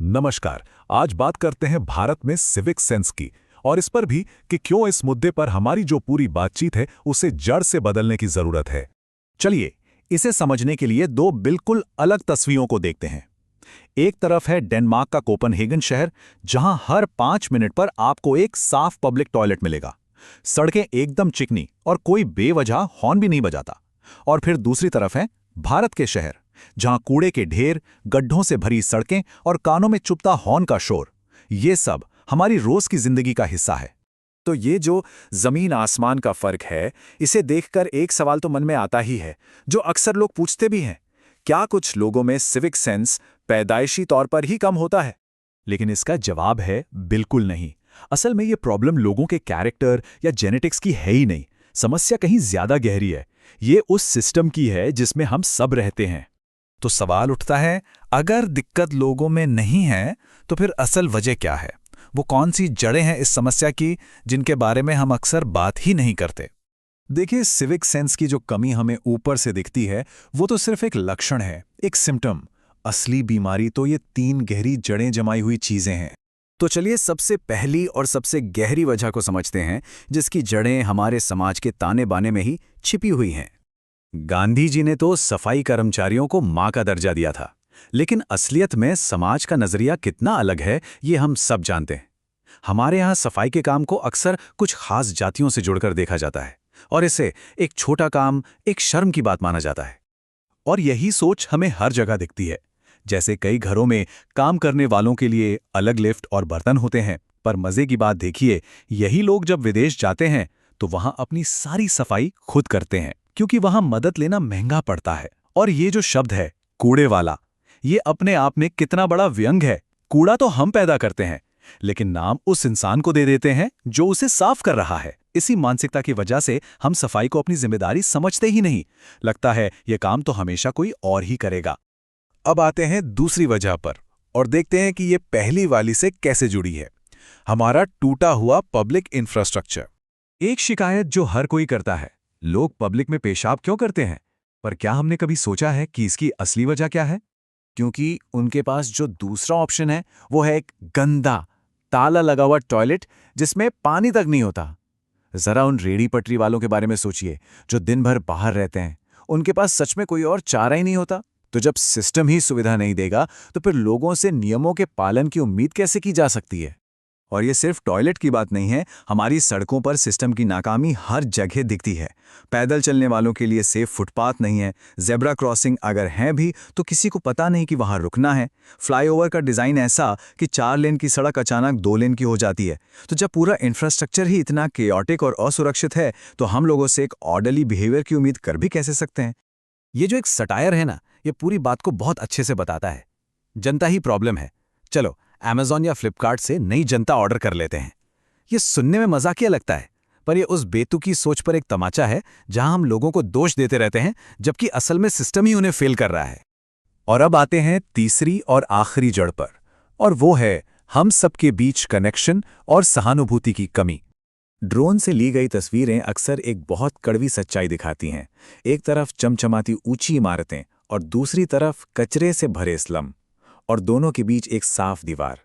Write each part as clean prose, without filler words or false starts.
नमस्कार। आज बात करते हैं भारत में सिविक सेंस की और इस पर भी कि क्यों इस मुद्दे पर हमारी जो पूरी बातचीत है उसे जड़ से बदलने की जरूरत है। चलिए, इसे समझने के लिए दो बिल्कुल अलग तस्वीरों को देखते हैं। एक तरफ है डेनमार्क का कोपनहेगन शहर, जहां हर 5 मिनट पर आपको एक साफ पब्लिक टॉयलेट मिलेगा। सड़कें एकदम चिकनी और कोई बेवजह हॉर्न भी नहीं बजाता। और फिर दूसरी तरफ है भारत के शहर, जहां कूड़े के ढेर, गड्ढों से भरी सड़कें और कानों में चुभता हॉर्न का शोर, ये सब हमारी रोज की जिंदगी का हिस्सा है। तो ये जो जमीन आसमान का फर्क है, इसे देखकर एक सवाल तो मन में आता ही है, जो अक्सर लोग पूछते भी हैं। क्या कुछ लोगों में सिविक सेंस पैदाइशी तौर पर ही कम होता है? लेकिन इसका जवाब है बिल्कुल नहीं। असल में ये प्रॉब्लम लोगों के कैरेक्टर या जेनेटिक्स की है ही नहीं। समस्या कहीं ज्यादा गहरी है। ये उस सिस्टम की है जिसमें हम सब रहते हैं। तो सवाल उठता है, अगर दिक्कत लोगों में नहीं है तो फिर असल वजह क्या है? वो कौन सी जड़ें हैं इस समस्या की, जिनके बारे में हम अक्सर बात ही नहीं करते? देखिए, सिविक सेंस की जो कमी हमें ऊपर से दिखती है, वो तो सिर्फ एक लक्षण है, एक सिम्टम। असली बीमारी तो ये 3 गहरी जड़ें जमाई हुई चीजें हैं। तो चलिए सबसे पहली और सबसे गहरी वजह को समझते हैं, जिसकी जड़ें हमारे समाज के ताने बाने में ही छिपी हुई हैं। गांधी जी ने तो सफाई कर्मचारियों को मां का दर्जा दिया था, लेकिन असलियत में समाज का नजरिया कितना अलग है, ये हम सब जानते हैं। हमारे यहाँ सफाई के काम को अक्सर कुछ खास जातियों से जुड़कर देखा जाता है और इसे एक छोटा काम, एक शर्म की बात माना जाता है। और यही सोच हमें हर जगह दिखती है। जैसे कई घरों में काम करने वालों के लिए अलग लिफ्ट और बर्तन होते हैं, पर मजे की बात देखिए, यही लोग जब विदेश जाते हैं तो वहां अपनी सारी सफाई खुद करते हैं, क्योंकि वहां मदद लेना महंगा पड़ता है। और ये जो शब्द है कूड़े वाला, ये अपने आप में कितना बड़ा व्यंग है। कूड़ा तो हम पैदा करते हैं, लेकिन नाम उस इंसान को दे देते हैं जो उसे साफ कर रहा है। इसी मानसिकता की वजह से हम सफाई को अपनी जिम्मेदारी समझते ही नहीं। लगता है ये काम तो हमेशा कोई और ही करेगा। अब आते हैं दूसरी वजह पर और देखते हैं कि ये पहली वाली से कैसे जुड़ी है। हमारा टूटा हुआ पब्लिक इंफ्रास्ट्रक्चर। एक शिकायत जो हर कोई करता है, लोग पब्लिक में पेशाब क्यों करते हैं? पर क्या हमने कभी सोचा है कि इसकी असली वजह क्या है? क्योंकि उनके पास जो दूसरा ऑप्शन है वो है एक गंदा, ताला लगा हुआ टॉयलेट जिसमें पानी तक नहीं होता। जरा उन रेड़ी पटरी वालों के बारे में सोचिए, जो दिन भर बाहर रहते हैं। उनके पास सच में कोई और चारा ही नहीं होता। तो जब सिस्टम ही सुविधा नहीं देगा, तो फिर लोगों से नियमों के पालन की उम्मीद कैसे की जा सकती है? और ये सिर्फ टॉयलेट की बात नहीं है, हमारी सड़कों पर सिस्टम की नाकामी हर जगह दिखती है। पैदल चलने वालों के लिए सेफ फुटपाथ नहीं है, जेब्रा क्रॉसिंग अगर हैं भी तो किसी को पता नहीं कि वहां रुकना है। फ्लाईओवर का डिज़ाइन ऐसा कि 4 लेन की सड़क अचानक 2 लेन की हो जाती है। तो जब पूरा इंफ्रास्ट्रक्चर ही इतना केओटिक और असुरक्षित है, तो हम लोगों से एक ऑर्डरली बिहेवियर की उम्मीद कर भी कैसे सकते हैं? ये जो एक सटायर है ना, ये पूरी बात को बहुत अच्छे से बताता है। जनता ही प्रॉब्लम है। चलो Amazon या फ्लिपकार्ट से नई जनता ऑर्डर कर लेते हैं। ये सुनने में मजाकिया लगता है, पर ये उस बेतुकी सोच पर एक तमाचा है, जहां हम लोगों को दोष देते रहते हैं, जबकि असल में सिस्टम ही उन्हें फेल कर रहा है। और अब आते हैं तीसरी और आखिरी जड़ पर, और वो है हम सबके बीच कनेक्शन और सहानुभूति की कमी। ड्रोन से ली गई तस्वीरें अक्सर एक बहुत कड़वी सच्चाई दिखाती हैं। एक तरफ चमचमाती ऊंची इमारतें और दूसरी तरफ कचरे से भरे स्लम, और दोनों के बीच एक साफ दीवार।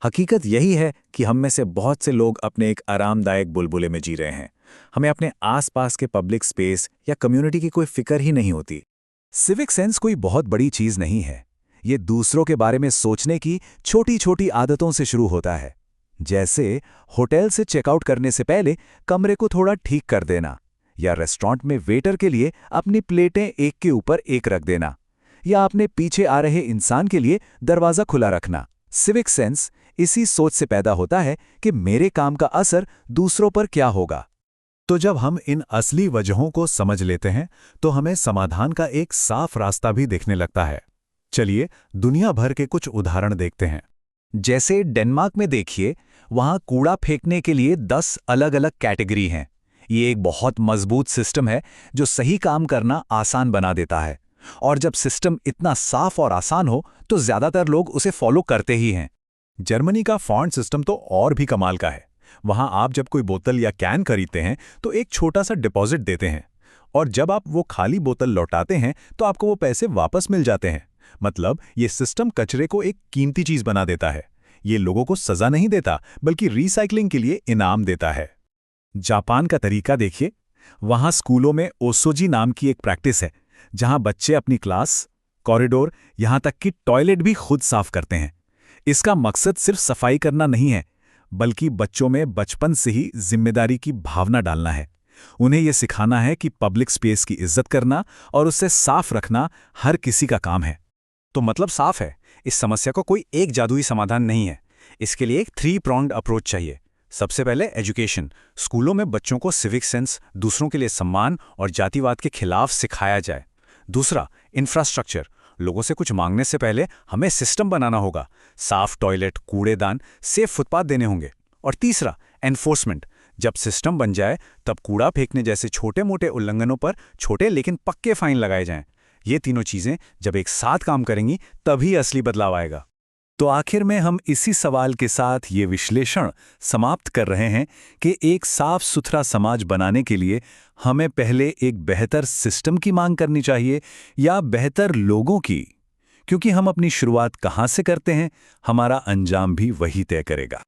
हकीकत यही है कि हम में से बहुत से लोग अपने एक आरामदायक बुलबुले में जी रहे हैं। हमें अपने आसपास के पब्लिक स्पेस या कम्युनिटी की कोई फिक्र ही नहीं होती। सिविक सेंस कोई बहुत बड़ी चीज नहीं है। ये दूसरों के बारे में सोचने की छोटी छोटी आदतों से शुरू होता है। जैसे होटल से चेकआउट करने से पहले कमरे को थोड़ा ठीक कर देना, या रेस्टोरेंट में वेटर के लिए अपनी प्लेटें एक के ऊपर एक रख देना, या अपने पीछे आ रहे इंसान के लिए दरवाजा खुला रखना। सिविक सेंस इसी सोच से पैदा होता है कि मेरे काम का असर दूसरों पर क्या होगा। तो जब हम इन असली वजहों को समझ लेते हैं, तो हमें समाधान का एक साफ रास्ता भी दिखने लगता है। चलिए दुनिया भर के कुछ उदाहरण देखते हैं। जैसे डेनमार्क में देखिए, वहां कूड़ा फेंकने के लिए 10 अलग अलग कैटेगरी हैं। ये एक बहुत मजबूत सिस्टम है जो सही काम करना आसान बना देता है। और जब सिस्टम इतना साफ और आसान हो, तो ज्यादातर लोग उसे फॉलो करते ही हैं। जर्मनी का फॉन्ट सिस्टम तो और भी कमाल का है। वहां आप जब कोई बोतल या कैन खरीदते हैं तो एक छोटा सा डिपॉजिट देते हैं, और जब आप वो खाली बोतल लौटाते हैं तो आपको वो पैसे वापस मिल जाते हैं। मतलब ये सिस्टम कचरे को एक कीमती चीज बना देता है। ये लोगों को सजा नहीं देता, बल्कि रिसाइकलिंग के लिए इनाम देता है। जापान का तरीका देखिए। वहां स्कूलों में ओसोजी नाम की एक प्रैक्टिस है, जहां बच्चे अपनी क्लास, कॉरिडोर, यहां तक कि टॉयलेट भी खुद साफ करते हैं। इसका मकसद सिर्फ सफाई करना नहीं है, बल्कि बच्चों में बचपन से ही जिम्मेदारी की भावना डालना है। उन्हें यह सिखाना है कि पब्लिक स्पेस की इज्जत करना और उसे साफ रखना हर किसी का काम है। तो मतलब साफ है, इस समस्या को कोई एक जादुई समाधान नहीं है। इसके लिए एक 3 pronged अप्रोच चाहिए। सबसे पहले एजुकेशन। स्कूलों में बच्चों को सिविक सेंस, दूसरों के लिए सम्मान और जातिवाद के खिलाफ सिखाया जाए। दूसरा, इंफ्रास्ट्रक्चर। लोगों से कुछ मांगने से पहले हमें सिस्टम बनाना होगा। साफ टॉयलेट, कूड़ेदान, सेफ फुटपाथ देने होंगे। और तीसरा, एनफोर्समेंट। जब सिस्टम बन जाए तब कूड़ा फेंकने जैसे छोटे मोटे उल्लंघनों पर छोटे लेकिन पक्के फाइन लगाए जाएं। ये तीनों चीजें जब एक साथ काम करेंगी तभी असली बदलाव आएगा। तो आखिर में हम इसी सवाल के साथ ये विश्लेषण समाप्त कर रहे हैं कि एक साफ सुथरा समाज बनाने के लिए हमें पहले एक बेहतर सिस्टम की मांग करनी चाहिए या बेहतर लोगों की? क्योंकि हम अपनी शुरुआत कहाँ से करते हैं, हमारा अंजाम भी वही तय करेगा।